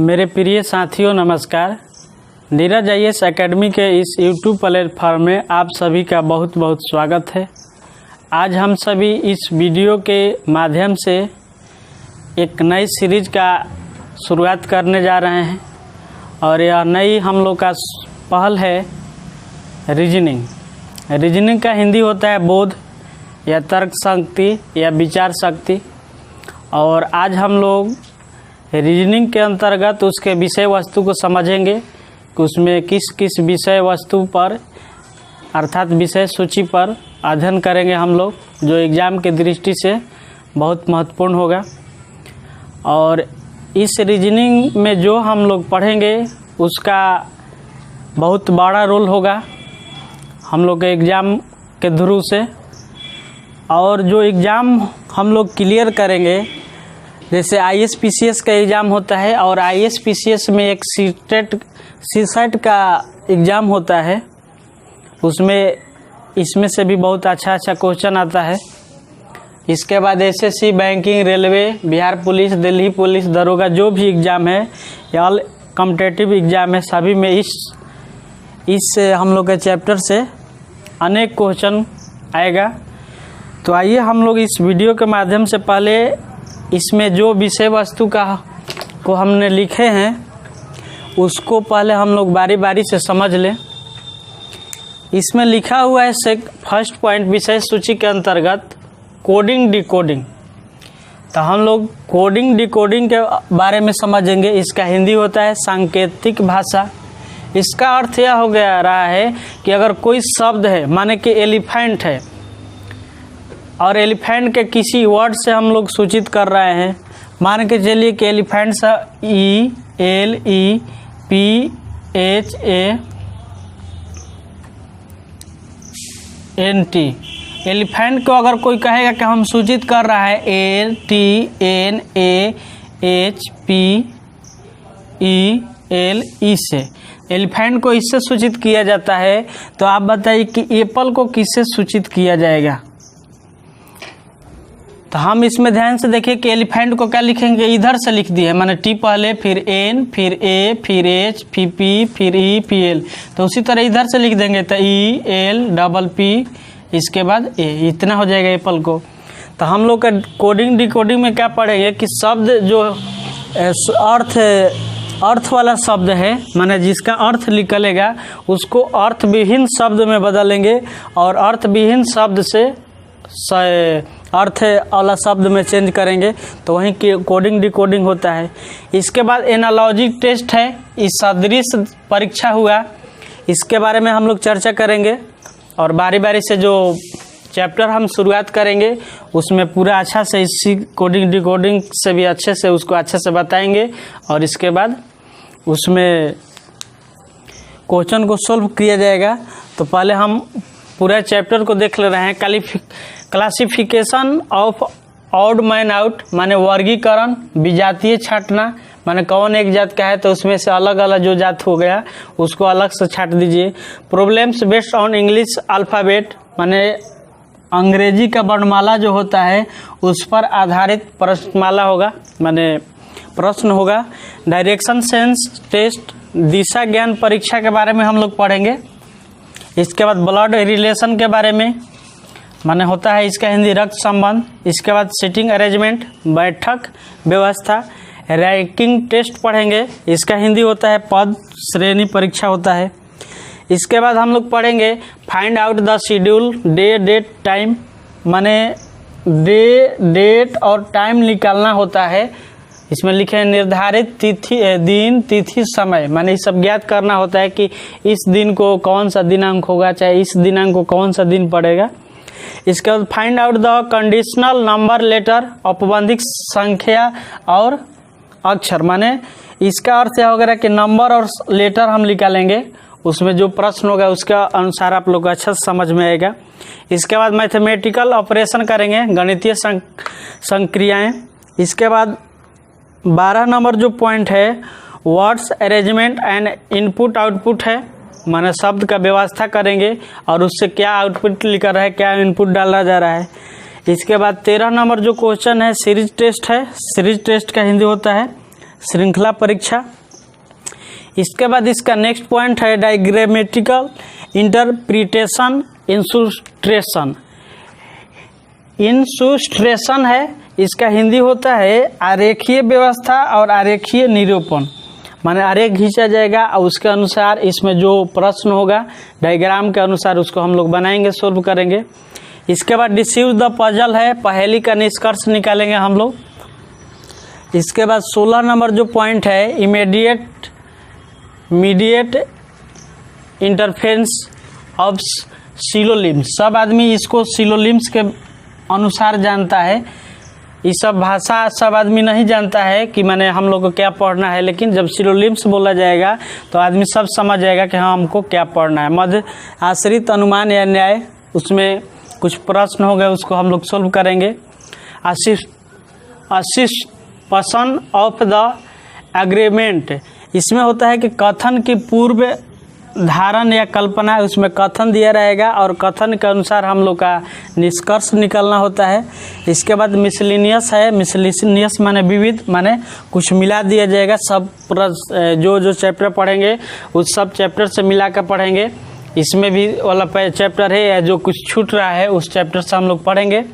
मेरे प्रिय साथियों नमस्कार। नीरज IAS एकेडमी के इस यूट्यूब प्लेटफॉर्म में आप सभी का बहुत बहुत स्वागत है। आज हम सभी इस वीडियो के माध्यम से एक नई सीरीज का शुरुआत करने जा रहे हैं और यह नई हम लोग का पहल है रीजनिंग। रीजनिंग का हिंदी होता है बोध या तर्क शक्ति या विचार शक्ति। और आज हम लोग रीजनिंग के अंतर्गत उसके विषय वस्तु को समझेंगे कि उसमें किस किस विषय वस्तु पर अर्थात विषय सूची पर अध्ययन करेंगे हम लोग, जो एग्ज़ाम के दृष्टि से बहुत महत्वपूर्ण होगा। और इस रीजनिंग में जो हम लोग पढ़ेंगे उसका बहुत बड़ा रोल होगा हम लोग के एग्ज़ाम के थ्रू से। और जो एग्ज़ाम हम लोग क्लियर करेंगे, जैसे IAS PCS का एग्ज़ाम होता है और IAS PCS में एक CSET का एग्ज़ाम होता है, उसमें इसमें से भी बहुत अच्छा क्वेश्चन आता है। इसके बाद SSC, banking, railway, Bihar police, Delhi police, दरोगा, जो भी एग्ज़ाम है या ऑल कॉम्पिटिटिव एग्ज़ाम है, सभी में इस हम लोग के चैप्टर से अनेक क्वेश्चन आएगा। तो आइए हम लोग इस वीडियो के माध्यम से पहले इसमें जो विषय वस्तु को हमने लिखे हैं उसको पहले हम लोग बारी बारी से समझ लें। इसमें लिखा हुआ है फर्स्ट पॉइंट विषय सूची के अंतर्गत कोडिंग डिकोडिंग। तो हम लोग कोडिंग डिकोडिंग के बारे में समझेंगे। इसका हिंदी होता है सांकेतिक भाषा। इसका अर्थ यह हो गया रहा है कि अगर कोई शब्द है, माने कि एलिफेंट है और एलिफेंट के किसी वर्ड से हम लोग सूचित कर रहे हैं, मान के चलिए कि एलिफेंट से ELEPHANT। एलिफेंट को अगर कोई कहेगा कि हम सूचित कर रहा है ATNAHPELE से, एलिफेंट को इससे सूचित किया जाता है। तो आप बताइए कि एप्पल को किससे सूचित किया जाएगा। तो हम इसमें ध्यान से देखिए कि एलिफेंट को क्या लिखेंगे, इधर से लिख दिए, माने T पहले, फिर N, फिर A, फिर H, फिर P, फिर E, PL। तो उसी तरह इधर से लिख देंगे तो ELPP, इसके बाद A, इतना हो जाएगा एप्पल को। तो हम लोग का कोडिंग डिकोडिंग में क्या पढ़ेंगे कि शब्द जो अर्थ वाला शब्द है, माने जिसका अर्थ निकलेगा उसको अर्थविहीन शब्द में बदलेंगे और अर्थविहीन शब्द से अर्थ वाला शब्द में चेंज करेंगे। तो वहीं की कोडिंग डिकोडिंग होता है। इसके बाद एनालॉजी टेस्ट है, इस सदृश परीक्षा हुआ, इसके बारे में हम लोग चर्चा करेंगे और बारी बारी से जो चैप्टर हम शुरुआत करेंगे उसमें पूरा अच्छा से इसी कोडिंग डिकोडिंग से भी अच्छे से उसको अच्छे से बताएंगे और इसके बाद उसमें क्वेश्चन को सॉल्व किया जाएगा। तो पहले हम पूरा चैप्टर को देख ले रहे हैं। Classification of odd man out, माने वर्गीकरण, विजातीय छांटना, माने कौन एक जात का है तो उसमें से अलग अलग जो जात हो गया उसको अलग से छांट दीजिए। Problems based on English alphabet, माने अंग्रेजी का वर्णमाला जो होता है उस पर आधारित प्रश्नमाला होगा, माने प्रश्न होगा। डायरेक्शन सेंस टेस्ट, दिशा ज्ञान परीक्षा के बारे में हम लोग पढ़ेंगे। इसके बाद ब्लड रिलेशन के बारे में, माने होता है इसका हिंदी रक्त संबंध। इसके बाद सीटिंग अरेंजमेंट, बैठक व्यवस्था। रैंकिंग टेस्ट पढ़ेंगे, इसका हिंदी होता है पद श्रेणी परीक्षा होता है। इसके बाद हम लोग पढ़ेंगे find out the schedule, day date time, माने डे डेट और टाइम निकालना होता है। इसमें लिखे हैं निर्धारित तिथि, दिन, तिथि, समय, माने ये सब ज्ञात करना होता है कि इस दिन को कौन सा दिनांक होगा, चाहे इस दिनांक को कौन सा दिन पड़ेगा। इसके बाद find out the conditional number letter, औपबंधिक संख्या और अक्षर, माने इसका अर्थ यह होगा कि नंबर और लेटर हम निकालेंगे, उसमें जो प्रश्न होगा उसका अनुसार आप लोग को अच्छा समझ में आएगा। इसके बाद मैथमेटिकल ऑपरेशन करेंगे, गणितीय संक्रियाएं। इसके बाद 12 नंबर जो पॉइंट है words arrangement and input output है, माने शब्द का व्यवस्था करेंगे और उससे क्या आउटपुट लिखा रहा है, क्या इनपुट डाला जा रहा है। इसके बाद 13 नंबर जो क्वेश्चन है सीरीज टेस्ट है। सीरीज टेस्ट का हिंदी होता है श्रृंखला परीक्षा। इसके बाद इसका नेक्स्ट पॉइंट है डायग्रामेटिकल इंटरप्रिटेशन इंसुस्ट्रेशन। इंसुस्ट्रेशन है, इसका हिंदी होता है आरेखीय व्यवस्था और आरेखीय निरूपण। माने आरेख खींचा जाएगा और उसके अनुसार इसमें जो प्रश्न होगा डायग्राम के अनुसार उसको हम लोग बनाएंगे, सोल्व करेंगे। इसके बाद डिसीव द पजल है, पहेली का निष्कर्ष निकालेंगे हम लोग। इसके बाद 16 नंबर जो पॉइंट है मीडिएट इंटरफेरेंस ऑफ सिलोनिम्स। सब आदमी इसको सिलोनिम्स के अनुसार जानता है, ये सब भाषा सब आदमी नहीं जानता है कि मैंने हम लोग को क्या पढ़ना है, लेकिन जब सिलोनिम्स बोला जाएगा तो आदमी सब समझ जाएगा कि हाँ हमको क्या पढ़ना है। मध्य आश्रित अनुमान या न्याय, उसमें कुछ प्रश्न हो गए उसको हम लोग सोल्व करेंगे। असिस्पशन ऑफ द एग्रीमेंट, इसमें होता है कि कथन की पूर्व धारण या कल्पना, उसमें कथन दिया रहेगा और कथन के अनुसार हम लोग का निष्कर्ष निकलना होता है। इसके बाद मिसलिनियस है, मिसलिनियस माने विविध, माने कुछ मिला दिया जाएगा। सब जो चैप्टर पढ़ेंगे उस सब चैप्टर से मिला कर पढ़ेंगे। इसमें भी वाला चैप्टर है या जो कुछ छूट रहा है उस चैप्टर से हम लोग पढ़ेंगे।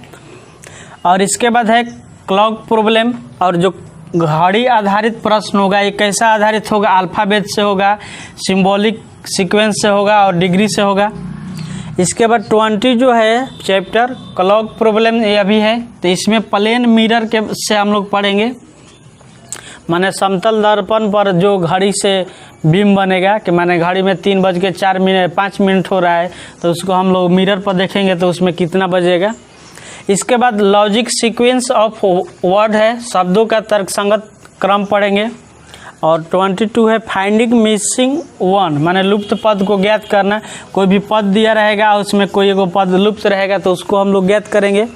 और इसके बाद है क्लॉक प्रॉब्लम, और जो घड़ी आधारित प्रश्न होगा ये कैसा आधारित होगा, अल्फ़ाबेट से होगा, सिंबॉलिक सीक्वेंस से होगा और डिग्री से होगा। इसके बाद 20 जो है चैप्टर क्लॉक प्रॉब्लम ये अभी है, तो इसमें प्लेन मिरर के से हम लोग पढ़ेंगे। माने समतल दर्पण पर जो घड़ी से बीम बनेगा कि माने घड़ी में 3:05 हो रहा है तो उसको हम लोग मिरर पर देखेंगे तो उसमें कितना बजेगा। इसके बाद लॉजिक सीक्वेंस ऑफ वर्ड है, शब्दों का तर्कसंगत क्रम पढ़ेंगे। और 22 है फाइंडिंग मिसिंग वन, माने लुप्त पद को ज्ञात करना। कोई भी पद दिया रहेगा उसमें कोई एगो पद लुप्त रहेगा तो उसको हम लोग ज्ञात करेंगे।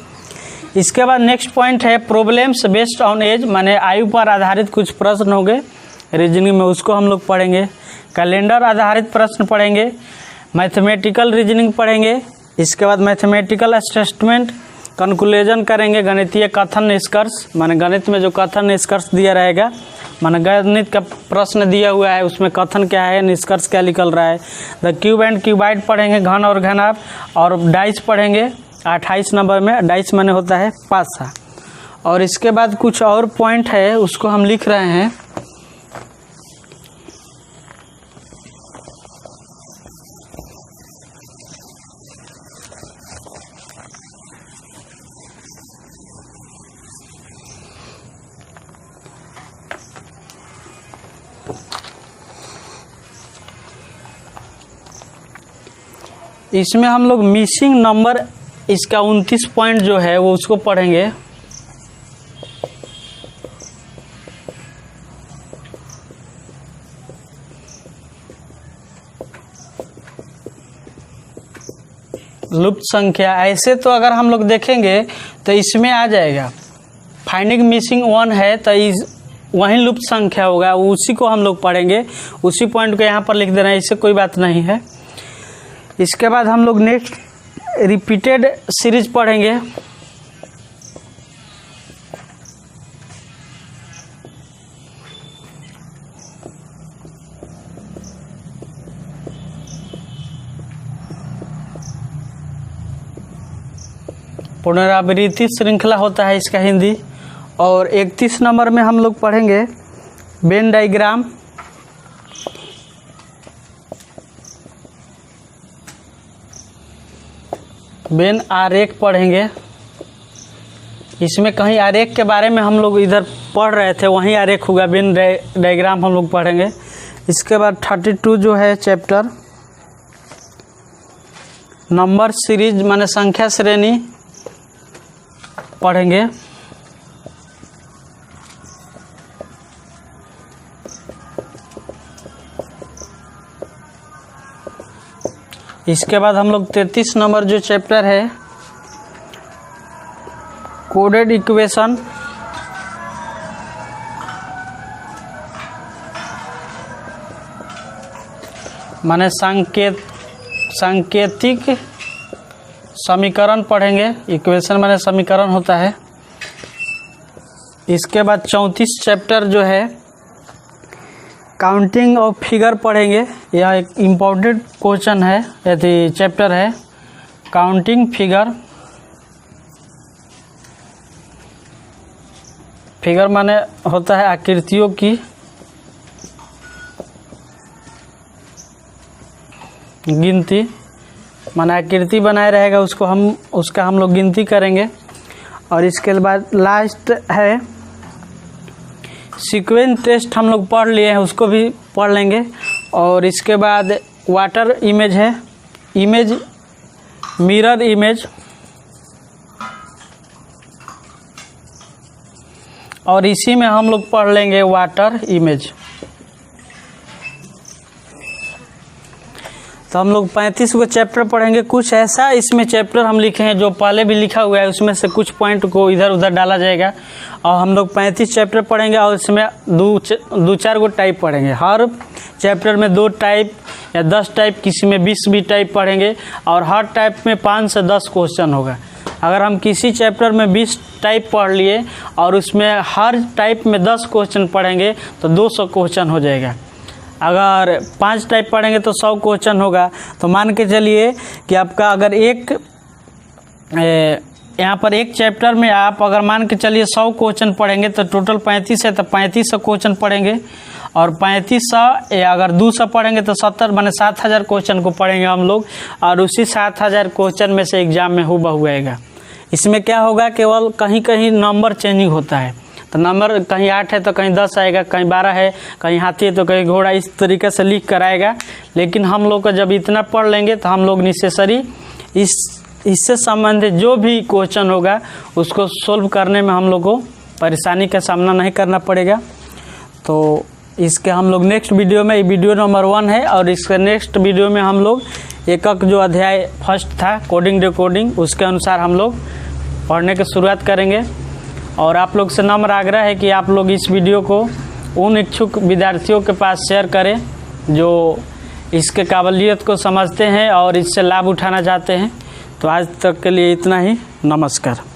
इसके बाद नेक्स्ट पॉइंट है प्रॉब्लम्स बेस्ड ऑन एज, माने आयु पर आधारित कुछ प्रश्न होंगे रीजनिंग में, उसको हम लोग पढ़ेंगे। कैलेंडर आधारित प्रश्न पढ़ेंगे, मैथमेटिकल रीजनिंग पढ़ेंगे। इसके बाद मैथमेटिकल असेसमेंट कंक्लूजन करेंगे, गणितीय कथन निष्कर्ष, माने गणित में जो कथन निष्कर्ष दिया रहेगा, माने गणित का प्रश्न दिया हुआ है उसमें कथन क्या है, निष्कर्ष क्या निकल रहा है। द क्यूब एंड क्यूबाइड पढ़ेंगे, घन और घनाभ, और डाइस पढ़ेंगे 28 नंबर में। डाइस माने होता है पासा। और इसके बाद कुछ और पॉइंट है उसको हम लिख रहे हैं। इसमें हम लोग मिसिंग नंबर, इसका 29 पॉइंट जो है वो उसको पढ़ेंगे। लुप्त संख्या, ऐसे तो अगर हम लोग देखेंगे तो इसमें आ जाएगा फाइंडिंग मिसिंग वन है तो वहीं लुप्त संख्या होगा, उसी को हम लोग पढ़ेंगे। उसी पॉइंट को यहाँ पर लिख देना है, इससे कोई बात नहीं है। इसके बाद हम लोग नेक्स्ट रिपीटेड सीरीज पढ़ेंगे। पुनरावृत्ति श्रृंखला होता है इसका हिंदी। और 31 नंबर में हम लोग पढ़ेंगे वेन डायग्राम, वेन आरेख पढ़ेंगे। इसमें कहीं आरेख के बारे में हम लोग इधर पढ़ रहे थे, वहीं आरेख होगा, वेन डायग्राम हम लोग पढ़ेंगे। इसके बाद 32 जो है चैप्टर नंबर सीरीज माने संख्या श्रेणी पढ़ेंगे। इसके बाद हम लोग 33 नंबर जो चैप्टर है कोडेड इक्वेशन, माने सांकेतिक समीकरण पढ़ेंगे। इक्वेशन माने समीकरण होता है। इसके बाद 34 चैप्टर जो है काउंटिंग ऑफ फिगर पढ़ेंगे। यह एक इम्पोर्टेंट क्वेश्चन है, यदि चैप्टर है काउंटिंग फिगर। फिगर माने होता है आकृतियों की गिनती, माने आकृति बनाए रहेगा उसका हम लोग गिनती करेंगे। और इसके बाद लास्ट है सीक्वेंस टेस्ट, हम लोग पढ़ लिए हैं, उसको भी पढ़ लेंगे। और इसके बाद वाटर इमेज है, इमेज मिरर इमेज, और इसी में हम लोग पढ़ लेंगे वाटर इमेज। तो हम लोग 35 को चैप्टर पढ़ेंगे। कुछ ऐसा इसमें चैप्टर हम लिखे हैं जो पहले भी लिखा हुआ है, उसमें से कुछ पॉइंट को इधर उधर डाला जाएगा। और हम लोग 35 चैप्टर पढ़ेंगे और इसमें दो चार गो टाइप पढ़ेंगे। हर चैप्टर में 2 टाइप या 10 टाइप, किसी में 20 भी टाइप पढ़ेंगे। और हर टाइप में 5 से 10 क्वेश्चन होगा। अगर हम किसी चैप्टर में 20 टाइप पढ़ लिए और उसमें हर टाइप में 10 क्वेश्चन पढ़ेंगे तो 200 क्वेश्चन हो जाएगा। अगर 5 टाइप पढ़ेंगे तो 100 क्वेश्चन होगा। तो मान के चलिए कि आपका अगर यहाँ पर एक चैप्टर में आप अगर मान के चलिए 100 क्वेश्चन पढ़ेंगे तो टोटल 35 है, तो 3500 क्वेश्चन पढ़ेंगे। और 3500 या अगर 200 पढ़ेंगे तो 70 माने 7000 क्वेश्चन को पढ़ेंगे हम लोग। और उसी 7000 क्वेश्चन में से एग्जाम में हूबहू आएगा। इसमें क्या होगा, केवल कहीं कहीं नंबर चेंजिंग होता है। तो नंबर कहीं 8 है तो कहीं 10 आएगा, कहीं 12 है, कहीं हाथी है तो कहीं घोड़ा, इस तरीके से लिख कर आएगा। लेकिन हम लोग को जब इतना पढ़ लेंगे तो हम लोग नेसेसरी इससे संबंधित जो भी क्वेश्चन होगा उसको सोल्व करने में हम लोग को परेशानी का सामना नहीं करना पड़ेगा। तो इसके हम लोग नेक्स्ट वीडियो में, वीडियो नंबर 1 है, और इसके नेक्स्ट वीडियो में हम लोग एक जो अध्याय फर्स्ट था कोडिंग डिकोडिंग, उसके अनुसार हम लोग पढ़ने की शुरुआत करेंगे। और आप लोग से नम्र आग्रह है कि आप लोग इस वीडियो को उन इच्छुक विद्यार्थियों के पास शेयर करें जो इसके काबिलियत को समझते हैं और इससे लाभ उठाना चाहते हैं। तो आज तक के लिए इतना ही, नमस्कार।